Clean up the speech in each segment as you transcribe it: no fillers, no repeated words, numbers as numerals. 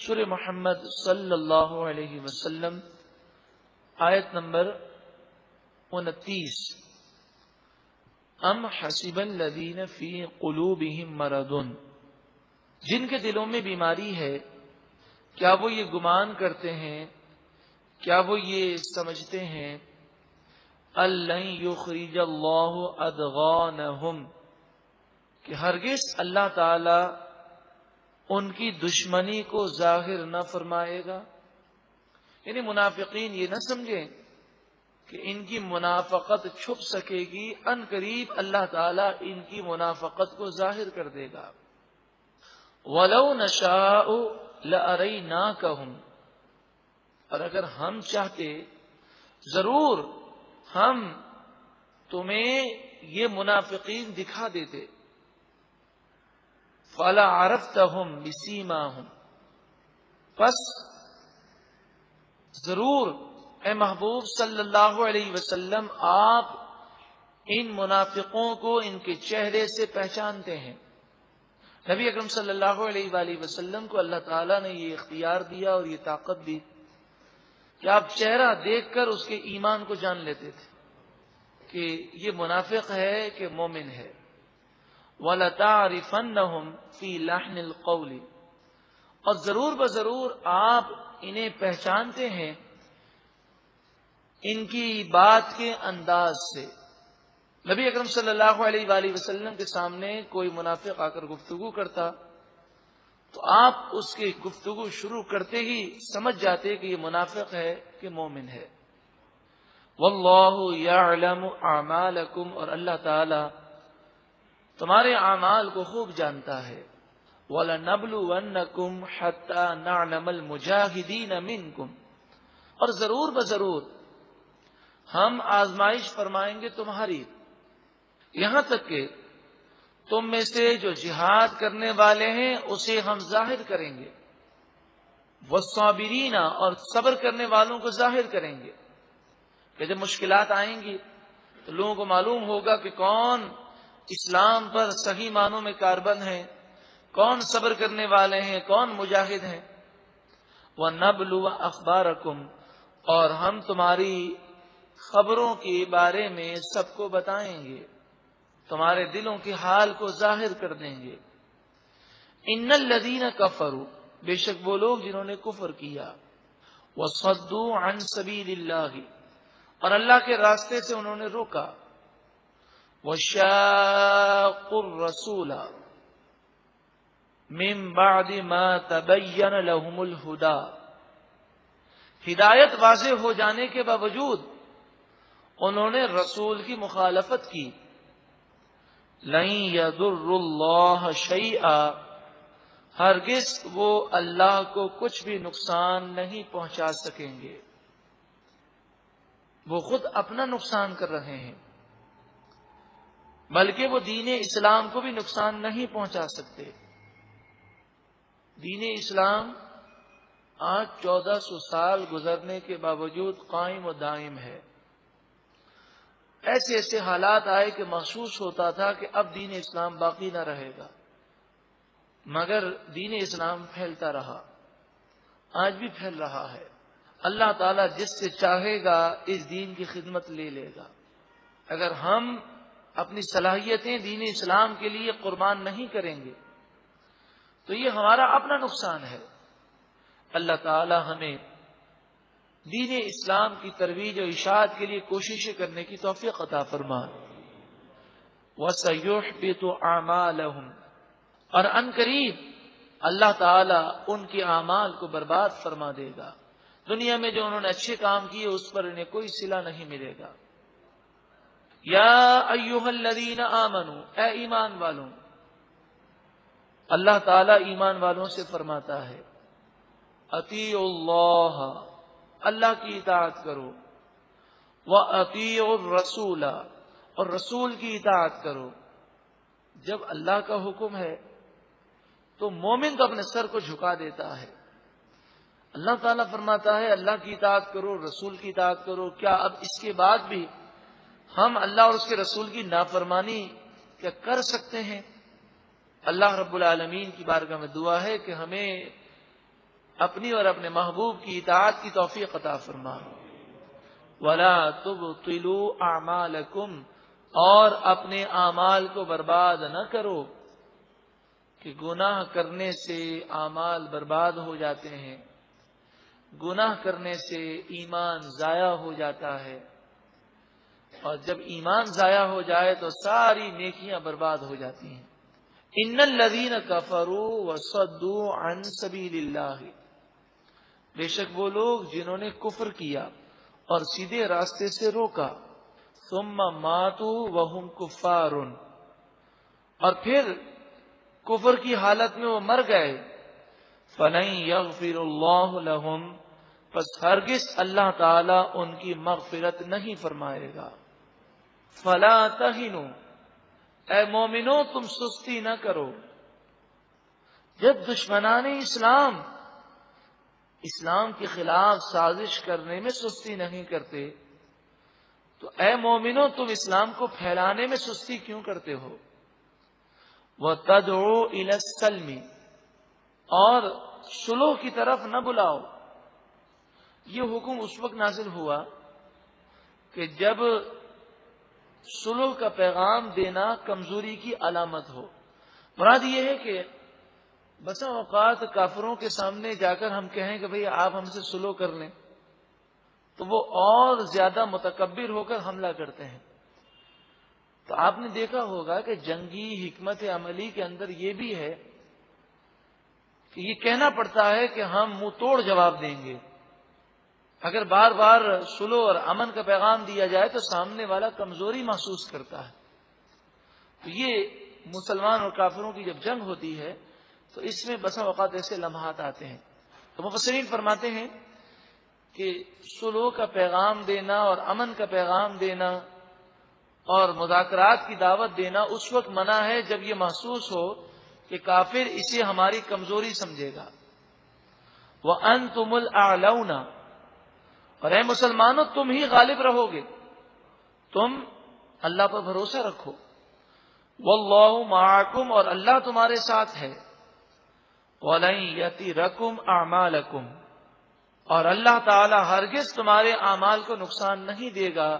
سورہ محمد صلی اللہ علیہ وسلم آیت نمبر 29. ام حسب الذین فی قلوبہم مرض، جن کے دلوں میں بیماری ہے کیا وہ یہ گمان کرتے ہیں، کیا وہ یہ سمجھتے ہیں الَّن یخرج اللہ اضغانہم، کہ ہرگز اللہ تعالی ان کی دشمنی کو ظاہر نہ فرمائے گا. یعنی منافقین یہ نہ سمجھیں کہ ان کی منافقت چھپ سکے گی، ان قریب اللہ تعالی ان کی منافقت کو ظاہر کر دے گا. وَلَوْ نَشَاءُ لَأَرَيْنَاكَهُمْ، اور اگر ہم چاہتے ضرور ہم تمہیں یہ منافقین دکھا دیتے. فَلَعَرَفْتَهُمْ بِسِيمَاهُمْ، پس ضرور اے محبوب صلی اللہ علیہ وسلم آپ ان منافقوں کو ان کے چہرے سے پہچانتے ہیں. نبی اکرم صلی اللہ علیہ وآلہ وسلم کو اللہ تعالیٰ نے یہ اختیار دیا اور یہ طاقت دی کہ آپ چہرہ دیکھ کر اس کے ایمان کو جان لیتے تھے کہ یہ منافق ہے کہ مومن ہے. وَلَتَعْرِفَنَّهُمْ فِي لَحْنِ الْقَوْلِ، اور ضرور بضرور آپ انہیں پہچانتے ہیں ان کی بات کے انداز سے. نبی اکرم صلی اللہ علیہ وآلہ وسلم کے سامنے کوئی منافق آ کر گفتگو کرتا تو آپ اس کی گفتگو شروع کرتے ہی سمجھ جاتے کہ یہ منافق ہے کہ مومن ہے. واللہ یعلم اعمالکم، اور اللہ تعالی تمہارے اعمال کو خوب جانتا ہے. وَلَنَبْلُوَنَّكُمْ حَتَّى نَعْلَمَ الْمُجَاهِدِينَ مِنْكُمْ، اور ضرور بضرور ہم آزمائش فرمائیں گے تمہاری، یہاں تک کہ تم میں سے جو جہاد کرنے والے ہیں اسے ہم ظاہر کریں گے. وَالصَّابِرِينَ، اور صبر کرنے والوں کو ظاہر کریں گے کہ جب مشکلات آئیں گی تو لوگوں کو معلوم ہوگا کہ کون اسلام پر صحیح معنوں میں کاربند ہیں، کون صبر کرنے والے ہیں، کون مجاہد ہیں. وَنَبْلُوَ أَخْبَارَكُمْ، اور ہم تمہاری خبروں کے بارے میں سب کو بتائیں گے، تمہارے دلوں کے حال کو ظاہر کر دیں گے. إِنَّ الَّذِينَ كَفَرُوا، بے شک وہ لوگ جنہوں نے کفر کیا. وَصَدُّوا عَن سَبِيلِ اللَّهِ، اور اللہ کے راستے سے انہوں نے روکا. وَشَاقُّوا الرَّسُولَ مِن بَعْدِ مَا تَبَيَّنَ لَهُمُ الْهُدَى، ہدایت واضح ہو جانے کے باوجود انہوں نے رسول کی مخالفت کی. لَن يَضُرُّوا اللَّهَ شَيْئًا، ہرگز وہ اللہ کو کچھ بھی نقصان نہیں پہنچا سکیں گے. وہ خود اپنا نقصان کر رہے ہیں بلکہ وہ دین اسلام کو بھی نقصان نہیں پہنچا سکتے. دین اسلام آج 1400 سال گزرنے کے باوجود قائم و دائم ہے. ایسے ایسے حالات آئے کہ محسوس ہوتا تھا کہ اب دین اسلام باقی نہ رہے گا، مگر دین اسلام پھیلتا رہا، آج بھی پھیل رہا ہے. اللہ تعالیٰ جس سے چاہے گا اس دین کی خدمت لے لے گا. اگر ہم اپنی صلاحیتیں دین اسلام کے لیے قربان نہیں کریں گے تو یہ ہمارا اپنا نقصان ہے. اللہ تعالی ہمیں دین اسلام کی ترویج و اشاعت کے لیے کوششیں کرنے کی توفیق عطا فرمائے. وَسَيُحْبِطُ أَعْمَالَهُمْ، اور ان قریب اللہ تعالی ان کے اعمال کو برباد فرما دے گا. دنیا میں جو انہوں نے اچھے کام کیے اس پر انہیں کوئی صلہ نہیں ملے گا. یا ایھا الذین آمنوا، اے ایمان والوں، اللہ تعالی ایمان والوں سے فرماتا ہے اطیعوا اللہ، اللہ کی اطاعت کرو. وَأَطِیعُوا الرَّسُولَ، اور رسول کی اطاعت کرو. جب اللہ کا حکم ہے تو مومن تو اپنے سر کو جھکا دیتا ہے. اللہ تعالیٰ فرماتا ہے اللہ کی اطاعت کرو، رسول کی اطاعت کرو. کیا اب اس کے بعد بھی ہم اللہ اور اس کے رسول کی نافرمانی کیا کر سکتے ہیں؟ اللہ رب العالمین کی بارگاہ میں دعا ہے کہ ہمیں اپنی اور اپنے محبوب کی اطاعت کی توفیق عطا فرما. وَلَا تُبْطِلُوا أَعْمَالَكُمْ اور اپنے اعمال کو برباد نہ کرو کہ گناہ کرنے سے اعمال برباد ہو جاتے ہیں، گناہ کرنے سے ایمان ضائع ہو جاتا ہے، اور جب ایمان ضائع ہو جائے تو ساری نیکیاں برباد ہو جاتی ہیں. ان الذین کفروا وصدوا عن سبیل اللہ، بے شک وہ لوگ جنہوں نے کفر کیا اور سیدھے راستے سے روکا، ثم ماتوا وهم کفار، اور پھر کفر کی حالت میں وہ مر گئے، فلن یغفر اللہ لہم، پس ہرگز اللہ تعالی ان کی مغفرت نہیں فرمائے گا. فلا تہنوا، اے مومنو تم سستی نہ کرو. جب دشمنان اسلام کے خلاف سازش کرنے میں سستی نہیں کرتے تو اے مومنو تم اسلام کو پھیلانے میں سستی کیوں کرتے ہو؟ وَتَدْعُوا إِلَى السَّلْمِ، اور صلح کی طرف نہ بلاؤ. یہ حکم اس وقت نازل ہوا کہ جب صلح کا پیغام دینا کمزوری کی علامت ہو. مراد یہ ہے کہ بسا اوقات کافروں کے سامنے جا کر ہم کہیں کہ بھئی آپ ہم سے صلح کر لیں تو وہ اور زیادہ متکبر ہو کر حملہ کرتے ہیں. تو آپ نے دیکھا ہوگا کہ جنگی حکمت عملی کے اندر یہ بھی ہے کہ یہ کہنا پڑتا ہے کہ ہم منہ توڑ جواب دیں گے. اگر بار بار صلح اور امن کا پیغام دیا جائے تو سامنے والا کمزوری محسوس کرتا ہے. تو یہ مسلمان اور کافروں کی جب جنگ ہوتی ہے تو اس میں بسا اوقات ایسے لمحات آتے ہیں. تو مفسرین فرماتے ہیں کہ صلح کا پیغام دینا اور امن کا پیغام دینا اور مذاکرات کی دعوت دینا اس وقت منع ہے جب یہ محسوس ہو کہ کافر اسے ہماری کمزوری سمجھے گا. وَأَنْتُمُ الْأَعْلَوْنَ، اور اے مسلمانوں تم ہی غالب رہو گے، تم اللہ پر بھروسہ رکھو. وَاللَّهُ مَعَكُمْ، اور اللہ تمہارے ساتھ ہے. وَلَن يَتِرَكُمْ أَعْمَالَكُمْ، اور اللہ تعالی ہرگز تمہارے اعمال کو نقصان نہیں دے گا،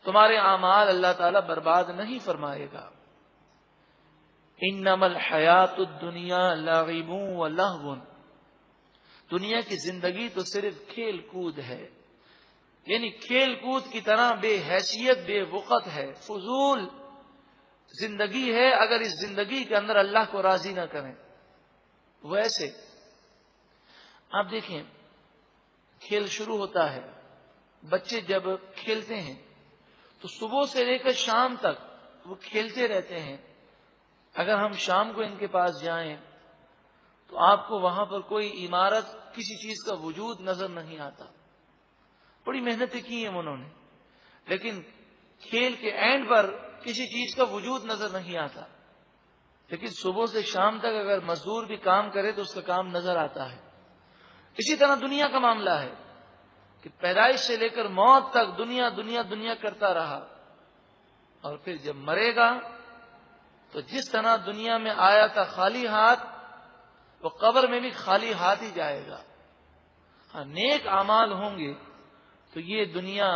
تمہارے اعمال اللہ تعالی برباد نہیں فرمائے گا. انما الحیات الدنیا لعب ولہو، دنیا کی زندگی تو صرف کھیل کود ہے، یعنی کھیل کود کی طرح بے حیثیت بے وقت ہے، فضول زندگی ہے اگر اس زندگی کے اندر اللہ کو راضی نہ کریں. ویسے آپ دیکھیں کھیل شروع ہوتا ہے، بچے جب کھیلتے ہیں تو صبح سے لے کر شام تک وہ کھیلتے رہتے ہیں. اگر ہم شام کو ان کے پاس جائیں تو آپ کو وہاں پر کوئی عمارت کسی چیز کا وجود نظر نہیں آتا. بڑی محنتیں کی ہیں انہوں نے، لیکن کھیل کے اینڈ پر کسی چیز کا وجود نظر نہیں آتا. لیکن صبح سے شام تک اگر مزدور بھی کام کرے تو اس کا کام نظر آتا ہے. اسی طرح دنیا کا معاملہ ہے کہ پیدائش سے لے کر موت تک دنیا دنیا دنیا کرتا رہا، اور پھر جب مرے گا تو جس طرح دنیا میں آیا تھا خالی ہاتھ، وہ قبر میں بھی خالی ہاتھ ہی جائے گا. ہاں نیک اعمال ہوں گے تو یہ دنیا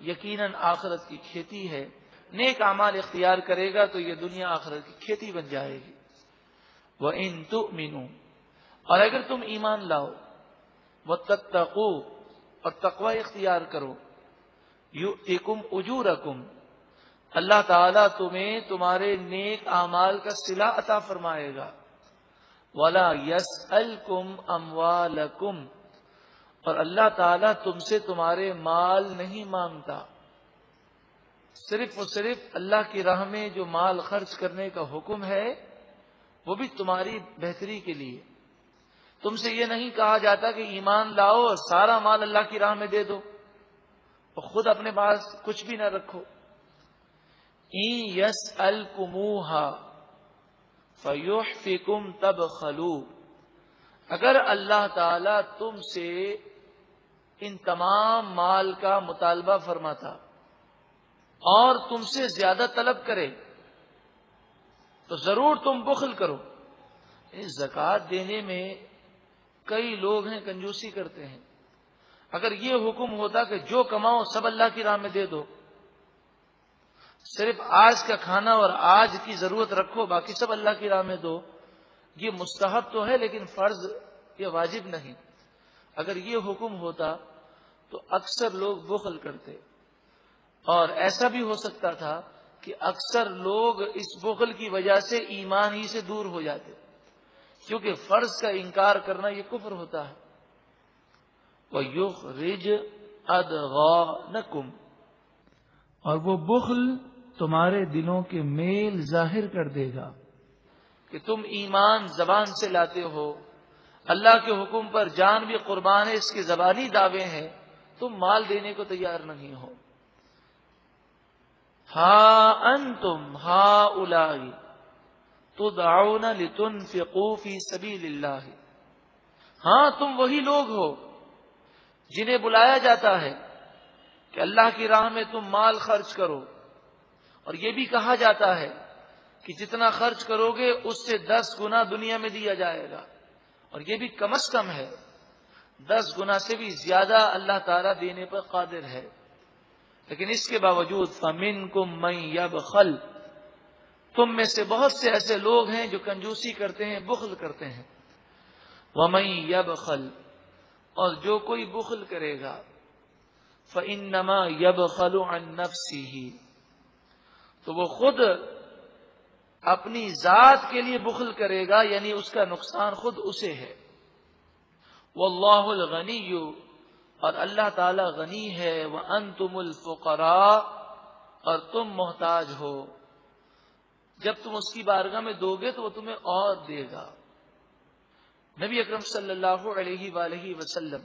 یقیناً آخرت کی کھیتی ہے، نیک اعمال اختیار کرے گا تو یہ دنیا آخرت کی کھیتی بن جائے گی. وَإِن تُؤْمِنُوا، اور اگر تم ایمان لاؤ، وَتَتَّقُوا، اور تقوی اختیار کرو، یُؤْتِکُمْ أُجُورَکُمْ، اللہ تعالیٰ تمہیں تمہارے نیک اعمال کا صلہ عطا فرمائے گا. وَلَا يَسْأَلْكُمْ أَمْوَالَكُمْ، اور اللہ تعالیٰ تم سے تمہارے مال نہیں مانگتا. صرف اور صرف اللہ کی راہ میں جو مال خرچ کرنے کا حکم ہے وہ بھی تمہاری بہتری کے لیے. تم سے یہ نہیں کہا جاتا کہ ایمان لاؤ اور سارا مال اللہ کی راہ میں دے دو اور خود اپنے پاس کچھ بھی نہ رکھو. إِن يَسْأَلْكُمُوهَا فَيُحْفِكُمْ تَبْخَلُوا، اگر اللہ تعالی تم سے ان تمام مال کا مطالبہ فرماتا اور تم سے زیادہ طلب کرے تو ضرور تم بخل کرو. زکوٰۃ دینے میں کئی لوگ ہیں کنجوسی کرتے ہیں. اگر یہ حکم ہوتا کہ جو کماؤ سب اللہ کی راہ میں دے دو، صرف آج کا کھانا اور آج کی ضرورت رکھو، باقی سب اللہ کی راہ میں دو، یہ مستحب تو ہے لیکن فرض یہ واجب نہیں. اگر یہ حکم ہوتا تو اکثر لوگ بخل کرتے، اور ایسا بھی ہو سکتا تھا کہ اکثر لوگ اس بخل کی وجہ سے ایمان ہی سے دور ہو جاتے، کیونکہ فرض کا انکار کرنا یہ کفر ہوتا ہے. وَيُخْرِجْ أَضْغَانَكُمْ، اور وہ بخل تمہارے دلوں کے میل ظاہر کر دے گا کہ تم ایمان زبان سے لاتے ہو، اللہ کے حکم پر جان بھی قربان ہے، اس کے زبانی دعوے ہیں، تم مال دینے کو تیار نہیں ہو. ہا انتم ہؤلاء تدعون لتنفقوا فی سبیل اللہ، ہاں تم وہی لوگ ہو جنہیں بلایا جاتا ہے کہ اللہ کی راہ میں تم مال خرچ کرو، اور یہ بھی کہا جاتا ہے کہ جتنا خرچ کرو گے اس سے 10 گنا دنیا میں دیا جائے گا، اور یہ بھی کم از کم ہے، 10 گنا سے بھی زیادہ اللہ تعالیٰ دینے پر قادر ہے. لیکن اس کے باوجود فَمِنْكُمْ مَنْ يَبْخَلْ، تم میں سے بہت سے ایسے لوگ ہیں جو کنجوسی کرتے ہیں، بخل کرتے ہیں. وَمَنْ يَبْخَلْ، اور جو کوئی بخل کرے گا فَإِنَّمَا يَبْخَلُ عَنْ نَفْسِهِ، تو وہ خود اپنی ذات کے لیے بخل کرے گا، یعنی اس کا نقصان خود اسے ہے. وَاللَّهُ الْغَنِيُّ، اور اللہ تعالی غنی ہے. وَأَنْتُمُ الْفُقَرَاءُ، اور تم محتاج ہو. جب تم اس کی بارگاہ میں دو گے تو وہ تمہیں اور دے گا. نبی اکرم صلی اللہ علیہ وآلہ وسلم،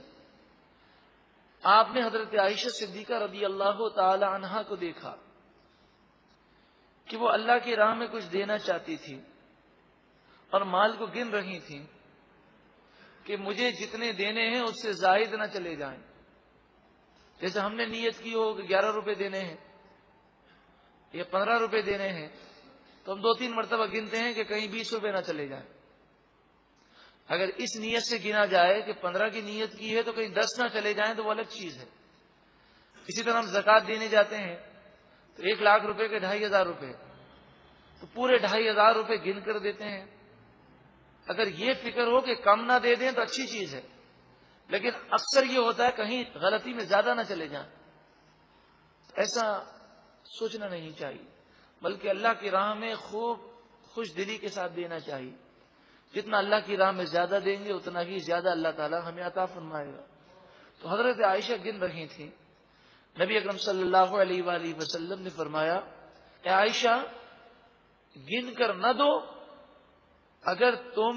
آپ نے حضرت عائشہ صدیقہ رضی اللہ تعالی عنہا کو دیکھا کہ وہ اللہ کی راہ میں کچھ دینا چاہتی تھی اور مال کو گن رہی تھی کہ مجھے جتنے دینے ہیں اس سے زائد نہ چلے جائیں. جیسے ہم نے نیت کی ہو کہ 11 روپے دینے ہیں یا 15 روپے دینے ہیں، تو ہم 2-3 مرتبہ گنتے ہیں کہ کہیں 20 روپے نہ چلے جائیں. اگر اس نیت سے گنا جائے کہ 15 کی نیت کی ہے تو کہیں 10 نہ چلے جائیں تو وہ الگ چیز ہے. اسی طرح ہم زکوٰۃ دینے جاتے ہیں تو 1 لاکھ روپے کے 2,500 روپے، تو پورے 2,500 روپے گن کر دیتے ہیں. اگر یہ فکر ہو کہ کم نہ دے دیں تو اچھی چیز ہے، لیکن اکثر یہ ہوتا ہے کہیں غلطی میں زیادہ نہ چلے جائیں. ایسا سوچنا نہیں چاہیے، بلکہ اللہ کی راہ میں خوب خوش دلی کے ساتھ دینا چاہیے. جتنا اللہ کی راہ میں زیادہ دیں گے اتنا ہی زیادہ اللہ تعالی ہمیں عطا فرمائے گا. تو حضرت عائشہ گن رہی تھیں. نبی اکرم صلی اللہ علیہ وآلہ وسلم نے فرمایا، اے عائشہ گن کر نہ دو، اگر تم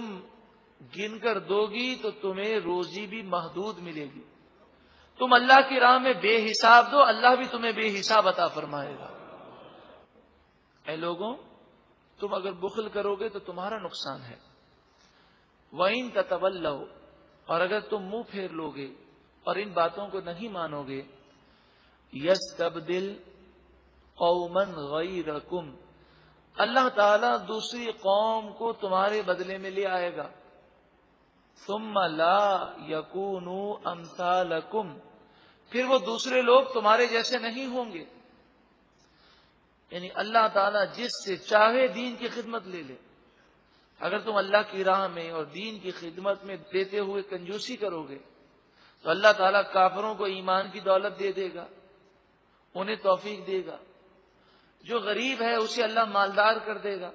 گن کر دو گی تو تمہیں روزی بھی محدود ملے گی. تم اللہ کی راہ میں بے حساب دو، اللہ بھی تمہیں بے حساب عطا فرمائے گا. اے لوگوں، تم اگر بخل کرو گے تو تمہارا نقصان ہے. وَإِن تَتَوَلَّوْا، اور اگر تم منہ پھیر لو گے اور ان باتوں کو نہیں مانو گے، يَسْتَبْدِلْ قَوْمًا غَيْرَكُمْ، اللہ تعالیٰ دوسری قوم کو تمہارے بدلے میں لے آئے گا. ثُمَّ لَا يَكُونُوا أَمْثَالَكُمْ، پھر وہ دوسرے لوگ تمہارے جیسے نہیں ہوں گے. یعنی اللہ تعالیٰ جس سے چاہے دین کی خدمت لے لے. اگر تم اللہ کی راہ میں اور دین کی خدمت میں دیتے ہوئے کنجوسی کرو گے تو اللہ تعالیٰ کافروں کو ایمان کی دولت دے دے گا، انہیں توفیق دے گا. جو غریب ہے اسے اللہ مالدار کر دے گا،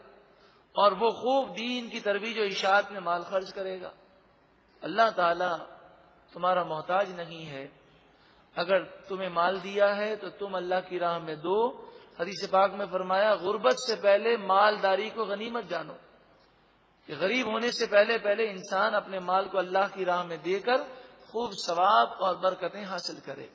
اور وہ خوب دین کی ترویج و اشاعت میں مال خرچ کرے گا. اللہ تعالیٰ تمہارا محتاج نہیں ہے. اگر تمہیں مال دیا ہے تو تم اللہ کی راہ میں دو. حدیث پاک میں فرمایا، غربت سے پہلے مالداری کو غنیمت جانو، کہ غریب ہونے سے پہلے انسان اپنے مال کو اللہ کی راہ میں دے کر خوب ثواب اور برکتیں حاصل کرے.